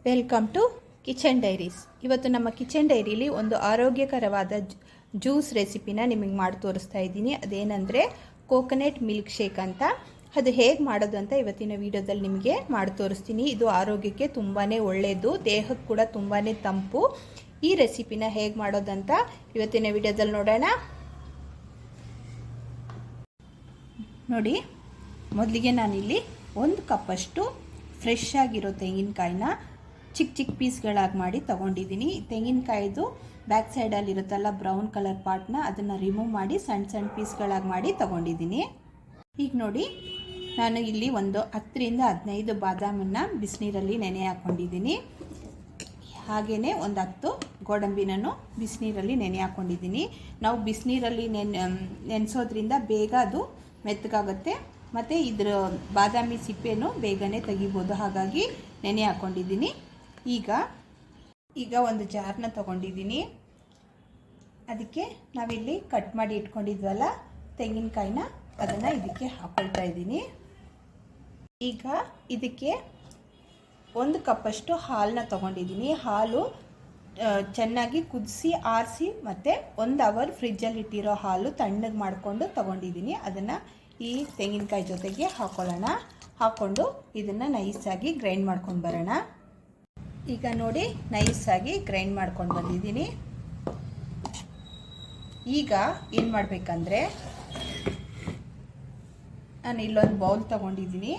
Welcome to kitchen diaries. ಇವತ್ತು ನಮ್ಮ kitchen ಡೈರಿಲಿ ಒಂದು ಆರೋಗ್ಯಕರವಾದ ಜ್ಯೂಸ್ ರೆಸಿಪಿನ ನಿಮಗೆ ಮಾಡಿ ತೋರಿಸ್ತಾ ಇದ್ದೀನಿ. ಅದೇನೆಂದರೆ ಕೋಕೋನಟ್ ಮಿಲ್ಕ್ ಶೇಕ್ ಅಂತ. ಅದು ಹೇಗೆ ಮಾಡೋದು ಅಂತ ಇವತ್ತಿನ ವಿಡಿಯೋದಲ್ಲಿ ನಿಮಗೆ ಮಾಡಿ ತೋರಿಸ್ತೀನಿ. ಇದು ಆರೋಗ್ಯಕ್ಕೆ ತುಂಬಾ ಒಳ್ಳೆಯದು, ದೇಹಕ್ಕೆ ಕೂಡ ತುಂಬಾ ತಂಪು. ಈ ರೆಸಿಪಿನ ಹೇಗೆ ಮಾಡೋದಂತ ಇವತ್ತಿನ ವಿಡಿಯೋದಲ್ಲಿ ನೋಡೋಣ. ನೋಡಿ, ಮೊದಲಿಗೆ ನಾನಿಲ್ಲಿ 1 ಕಪ್ಪಷ್ಟು ಫ್ರೆಶ್ ಆಗಿರೋ ತೆಂಗಿನಕಾಯಿನ ಚಿಕ್ಕ ಚಿಕ್ಕ ಪೀಸ್ಗಳಾಗಿ ಮಾಡಿ ತೊಗೊಂಡಿದ್ದೀನಿ. ತೆಂಗಿನಕಾಯಿದು ಬ್ಯಾಕ್ ಸೈಡಲ್ಲಿರುತ್ತಲ್ಲ ಬ್ರೌನ್ ಕಲರ್ ಪಾರ್ಟ್ನ, ಅದನ್ನು ರಿಮೂವ್ ಮಾಡಿ ಸಣ್ಣ ಸಣ್ಣ ಪೀಸ್ಗಳಾಗಿ ಮಾಡಿ ತೊಗೊಂಡಿದ್ದೀನಿ. ಈಗ ನೋಡಿ, ನಾನು ಇಲ್ಲಿ ಒಂದು 10 ರಿಂದ 15 ಬಾದಾಮನ್ನು ಬಿಸಿನೀರಲ್ಲಿ ನೆನೆ ಹಾಕ್ಕೊಂಡಿದ್ದೀನಿ. ಹಾಗೆಯೇ ಒಂದು 10 ಗೋಡಂಬಿನೂ ಬಿಸಿನೀರಲ್ಲಿ ನೆನೆ ಹಾಕ್ಕೊಂಡಿದ್ದೀನಿ. ನಾವು ಬಿಸಿನೀರಲ್ಲಿ ನೆನೆಸೋದ್ರಿಂದ ಬೇಗ ಅದು ಮೆತ್ತಗಾಗುತ್ತೆ ಮತ್ತು ಇದರ ಬಾದಾಮಿ ಸಿಪ್ಪೆನೂ ಬೇಗನೆ ತೆಗಿಬೋದು. ಹಾಗಾಗಿ ನೆನೆ ಹಾಕ್ಕೊಂಡಿದ್ದೀನಿ. ಈಗ ಒಂದು ಜಾರ್ನ ತೊಗೊಂಡಿದ್ದೀನಿ. ಅದಕ್ಕೆ ನಾವಿಲ್ಲಿ ಕಟ್ ಮಾಡಿ ಇಟ್ಕೊಂಡಿದ್ವಲ್ಲ ತೆಂಗಿನಕಾಯಿನ, ಅದನ್ನು ಇದಕ್ಕೆ ಹಾಕ್ಕೊಳ್ತಾ ಇದ್ದೀನಿ. ಈಗ ಇದಕ್ಕೆ 1 ಕಪ್ಪಷ್ಟು ಹಾಲನ್ನ ತೊಗೊಂಡಿದ್ದೀನಿ. ಹಾಲು ಚೆನ್ನಾಗಿ ಕುದಿಸಿ ಆರಿಸಿ ಮತ್ತು 1 ಅವರ್ ಫ್ರಿಜ್ಜಲ್ಲಿ ಇಟ್ಟಿರೋ ಹಾಲು ತಣ್ಣಗೆ ಮಾಡಿಕೊಂಡು ತೊಗೊಂಡಿದ್ದೀನಿ. ಅದನ್ನು ಈ ತೆಂಗಿನಕಾಯಿ ಜೊತೆಗೆ ಹಾಕ್ಕೊಳ್ಳೋಣ. ಹಾಕ್ಕೊಂಡು ಇದನ್ನು ನೈಸಾಗಿ ಗ್ರೈಂಡ್ ಮಾಡ್ಕೊಂಡು ಬರೋಣ. ಈಗ ನೋಡಿ, ನೈಸಾಗಿ ಗ್ರೈಂಡ್ ಮಾಡ್ಕೊಂಡು ಬಂದಿದ್ದೀನಿ. ಈಗ ಏನು ಮಾಡಬೇಕಂದ್ರೆ, ನಾನು ಇಲ್ಲೊಂದು ಬೌಲ್ ತೊಗೊಂಡಿದ್ದೀನಿ,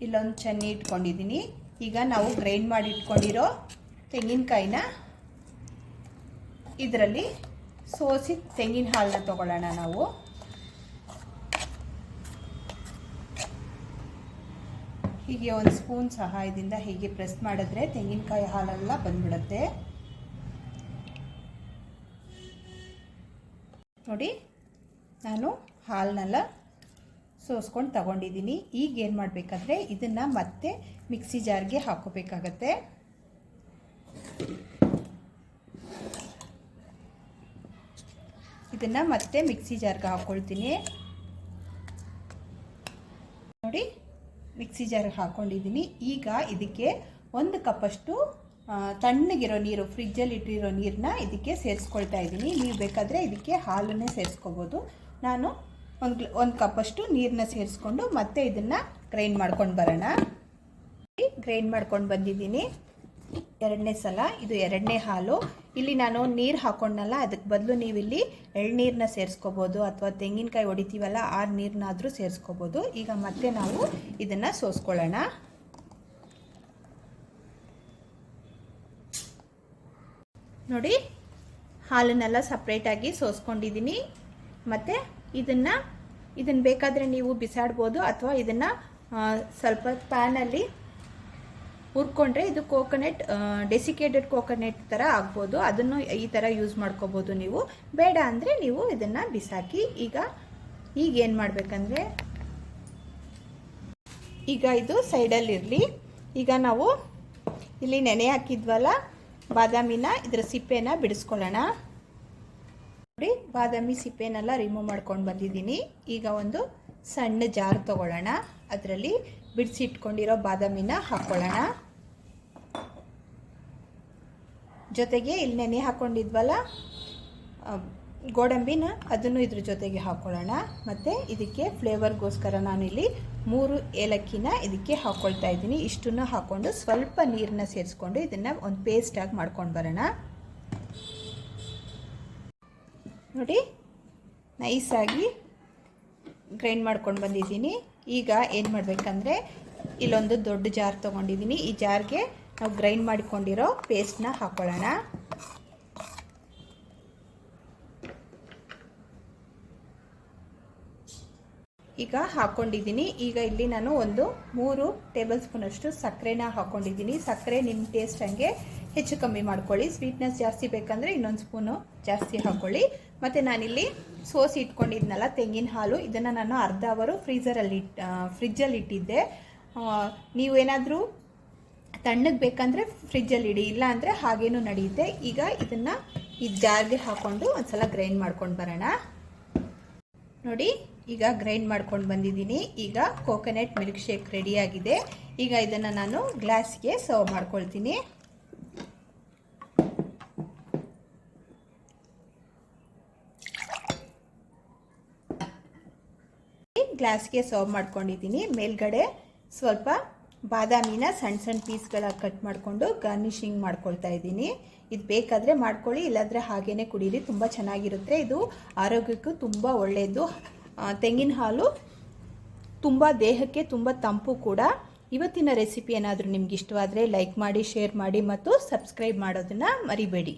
ಇಲ್ಲೊಂದು ಚನ್ನಿ ಇಟ್ಕೊಂಡಿದ್ದೀನಿ. ಈಗ ನಾವು ಗ್ರೈಂಡ್ ಮಾಡಿ ಇಟ್ಕೊಂಡಿರೋ ತೆಂಗಿನಕಾಯಿನ ಇದರಲ್ಲಿ ಸೋಸಿ ತೆಂಗಿನ ಹಾಲನ್ನ ತೊಗೊಳ್ಳೋಣ. ನಾವು ಹೀಗೆ ಒಂದು ಸ್ಪೂನ್ ಸಹಾಯದಿಂದ ಹೀಗೆ ಪ್ರೆಸ್ ಮಾಡಿದ್ರೆ ತೆಂಗಿನಕಾಯಿ ಹಾಲೆಲ್ಲ ಬಂದ್ಬಿಡುತ್ತೆ. ನೋಡಿ, ನಾನು ಹಾಲನ್ನೆಲ್ಲ ಸೋಸ್ಕೊಂಡು ತಗೊಂಡಿದ್ದೀನಿ. ಈಗ ಏನು ಮಾಡಬೇಕಂದ್ರೆ, ಇದನ್ನು ಮತ್ತೆ ಮಿಕ್ಸಿ ಜಾರ್ಗೆ ಹಾಕೋಬೇಕಾಗತ್ತೆ. ಇದನ್ನು ಮತ್ತೆ ಮಿಕ್ಸಿ ಜಾರ್ಗೆ ಹಾಕ್ಕೊಳ್ತೀನಿ. ನೋಡಿ, ಮಿಕ್ಸಿ ಜಾರ್ಗೆ ಹಾಕ್ಕೊಂಡಿದ್ದೀನಿ. ಈಗ ಇದಕ್ಕೆ 1 ಕಪ್ಪಷ್ಟು ತಣ್ಣಗಿರೋ ನೀರು, ಫ್ರಿಜ್ಜಲ್ಲಿ ಇಟ್ಟಿರೋ ನೀರನ್ನ ಇದಕ್ಕೆ ಸೇರಿಸ್ಕೊಳ್ತಾ ಇದ್ದೀನಿ. ನೀವು ಬೇಕಾದರೆ ಇದಕ್ಕೆ ಹಾಲನ್ನೇ ಸೇರಿಸ್ಕೋಬೋದು. ನಾನು ಒಂದು ಕಪ್ಪಷ್ಟು ನೀರನ್ನ ಸೇರಿಸ್ಕೊಂಡು ಮತ್ತೆ ಇದನ್ನು ಗ್ರೈಂಡ್ ಮಾಡ್ಕೊಂಡು ಬರೋಣ. ಗ್ರೈಂಡ್ ಮಾಡ್ಕೊಂಡು ಬಂದಿದ್ದೀನಿ 2ನೇ ಸಲ. ಇದು 2ನೇ ಹಾಲು. ಇಲ್ಲಿ ನಾನು ನೀರು ಹಾಕ್ಕೊಂಡಲ್ಲ, ಅದಕ್ಕೆ ಬದಲು ನೀವಿಲ್ಲಿ ಎಳ್ನೀರನ್ನ ಸೇರಿಸ್ಕೋಬೋದು ಅಥವಾ ತೆಂಗಿನಕಾಯಿ ಹೊಡಿತೀವಲ್ಲ ಆ ನೀರನ್ನಾದರೂ ಸೇರಿಸ್ಕೋಬೋದು. ಈಗ ಮತ್ತೆ ನಾವು ಇದನ್ನು ಸೋಸ್ಕೊಳ್ಳೋಣ. ನೋಡಿ, ಹಾಲನ್ನೆಲ್ಲ ಸಪ್ರೇಟಾಗಿ ಸೋಸ್ಕೊಂಡಿದ್ದೀನಿ. ಮತ್ತು ಇದನ್ನು ಬೇಕಾದರೆ ನೀವು ಬಿಸಾಡ್ಬೋದು ಅಥವಾ ಇದನ್ನು ಸ್ವಲ್ಪ ಪ್ಯಾನಲ್ಲಿ ಹುರ್ಕೊಂಡ್ರೆ ಇದು ಕೋಕೋನಟ್, ಡೆಸಿಕೇಟೆಡ್ ಕೋಕೋನಟ್ ಥರ ಆಗ್ಬೋದು. ಅದನ್ನು ಈ ಥರ ಯೂಸ್ ಮಾಡ್ಕೋಬೋದು. ನೀವು ಬೇಡ ಅಂದರೆ ನೀವು ಇದನ್ನು ಬಿಸಾಕಿ. ಈಗ ಏನು ಮಾಡಬೇಕಂದ್ರೆ, ಈಗ ಇದು ಸೈಡಲ್ಲಿರಲಿ. ಈಗ ನಾವು ಇಲ್ಲಿ ನೆನೆ ಹಾಕಿದ್ವಲ್ಲ ಬಾದಾಮಿನ, ಇದರ ಸಿಪ್ಪೆನ ಬಿಡಿಸ್ಕೊಳ್ಳೋಣ. ನೋಡಿ, ಬಾದಾಮಿ ಸಿಪ್ಪೆನೆಲ್ಲ ರಿಮೂವ್ ಮಾಡ್ಕೊಂಡು ಬಂದಿದ್ದೀನಿ. ಈಗ ಒಂದು ಸಣ್ಣ ಜಾರ್ ತೊಗೊಳ್ಳೋಣ. ಅದರಲ್ಲಿ ಬಿಡಿಸಿಟ್ಕೊಂಡಿರೋ ಬಾದಾಮಿನ ಹಾಕ್ಕೊಳ್ಳೋಣ. ಜೊತೆಗೆ ಇಲ್ಲಿ ನೆನೆ ಹಾಕ್ಕೊಂಡಿದ್ವಲ್ಲ ಗೋಡಂಬಿನ, ಅದನ್ನು ಇದ್ರ ಜೊತೆಗೆ ಹಾಕ್ಕೊಳ್ಳೋಣ. ಮತ್ತು ಇದಕ್ಕೆ ಫ್ಲೇವರ್ಗೋಸ್ಕರ ನಾನಿಲ್ಲಿ 3 ಏಲಕ್ಕಿನ ಇದಕ್ಕೆ ಹಾಕ್ಕೊಳ್ತಾ ಇದ್ದೀನಿ. ಇಷ್ಟನ್ನು ಹಾಕ್ಕೊಂಡು ಸ್ವಲ್ಪ ನೀರನ್ನ ಸೇರಿಸ್ಕೊಂಡು ಇದನ್ನು ಒಂದು ಪೇಸ್ಟಾಗಿ ಮಾಡ್ಕೊಂಡು ಬರೋಣ. ನೋಡಿ, ನೈಸಾಗಿ ಗ್ರೈಂಡ್ ಮಾಡ್ಕೊಂಡು ಬಂದಿದ್ದೀನಿ. ಈಗ ಏನು ಮಾಡಬೇಕಂದ್ರೆ, ಇಲ್ಲೊಂದು ದೊಡ್ಡ ಜಾರ್ ತೊಗೊಂಡಿದ್ದೀನಿ. ಈ ಜಾರ್ಗೆ ನಾವು ಗ್ರೈಂಡ್ ಮಾಡಿಕೊಂಡಿರೋ ಪೇಸ್ಟ್ನ ಹಾಕ್ಕೊಳ್ಳೋಣ. ಈಗ ಹಾಕ್ಕೊಂಡಿದ್ದೀನಿ. ಈಗ ಇಲ್ಲಿ ನಾನು ಒಂದು 3 ಟೇಬಲ್ ಸ್ಪೂನಷ್ಟು ಸಕ್ಕರೆನ ಹಾಕ್ಕೊಂಡಿದ್ದೀನಿ. ಸಕ್ಕರೆ ನಿಮ್ಮ ಟೇಸ್ಟ್ ಹಂಗೆ ಹೆಚ್ಚು ಕಮ್ಮಿ ಮಾಡ್ಕೊಳ್ಳಿ. ಸ್ವೀಟ್ನೆಸ್ ಜಾಸ್ತಿ ಬೇಕಂದರೆ ಇನ್ನೊಂದು ಸ್ಪೂನು ಜಾಸ್ತಿ ಹಾಕ್ಕೊಳ್ಳಿ. ಮತ್ತು ನಾನಿಲ್ಲಿ ಸೋಸಿ ಇಟ್ಕೊಂಡಿದ್ನಲ್ಲ ತೆಂಗಿನ ಹಾಲು, ಇದನ್ನು ನಾನು ಅರ್ಧ ಅವರು ಫ್ರಿಜ್ಜಲ್ಲಿ ಇಟ್ಟಿದ್ದೆ. ನೀವೇನಾದರೂ ತಣ್ಣಗೆ ಬೇಕಂದರೆ ಫ್ರಿಜ್ಜಲ್ಲಿ ಇಡಿ, ಇಲ್ಲ ಅಂದರೆ ಹಾಗೇನೂ ನಡೆಯುತ್ತೆ. ಈಗ ಇದನ್ನು ಈ ಜಾರ್ಗೆ ಹಾಕ್ಕೊಂಡು ಒಂದು ಸಲ ಗ್ರೈಂಡ್ ಮಾಡ್ಕೊಂಡು ಬರೋಣ. ನೋಡಿ, ಈಗ ಗ್ರೈಂಡ್ ಮಾಡ್ಕೊಂಡು ಬಂದಿದ್ದೀನಿ. ಈಗ ಕೋಕೋನಟ್ ಮಿಲ್ಕ್ ಶೇಕ್ ರೆಡಿಯಾಗಿದೆ. ಈಗ ಇದನ್ನು ನಾನು ಗ್ಲಾಸ್ಗೆ ಸರ್ವ್ ಮಾಡ್ಕೊಳ್ತೀನಿ. ಗ್ಲಾಸ್ಗೆ ಸರ್ವ್ ಮಾಡ್ಕೊಂಡಿದ್ದೀನಿ. ಮೇಲ್ಗಡೆ ಸ್ವಲ್ಪ ಬಾದಾಮಿನ ಸಣ್ಣ ಸಣ್ಣ ಪೀಸ್ಗಳಾಗಿ ಕಟ್ ಮಾಡಿಕೊಂಡು ಗಾರ್ನಿಷಿಂಗ್ ಮಾಡ್ಕೊಳ್ತಾ ಇದ್ದೀನಿ. ಇದು ಬೇಕಾದರೆ ಮಾಡ್ಕೊಳ್ಳಿ, ಇಲ್ಲಾಂದರೆ ಹಾಗೇ ಕುಡೀರಿ, ತುಂಬ ಚೆನ್ನಾಗಿರುತ್ತೆ. ಇದು ಆರೋಗ್ಯಕ್ಕೂ ತುಂಬ ಒಳ್ಳೆಯದು. ತೆಂಗಿನ ಹಾಲು ತುಂಬ ದೇಹಕ್ಕೆ ತುಂಬ ತಂಪು ಕೂಡ. ಇವತ್ತಿನ ರೆಸಿಪಿ ಏನಾದರೂ ನಿಮ್ಗೆ ಇಷ್ಟವಾದರೆ ಲೈಕ್ ಮಾಡಿ, ಶೇರ್ ಮಾಡಿ ಮತ್ತು ಸಬ್ಸ್ಕ್ರೈಬ್ ಮಾಡೋದನ್ನು ಮರಿಬೇಡಿ.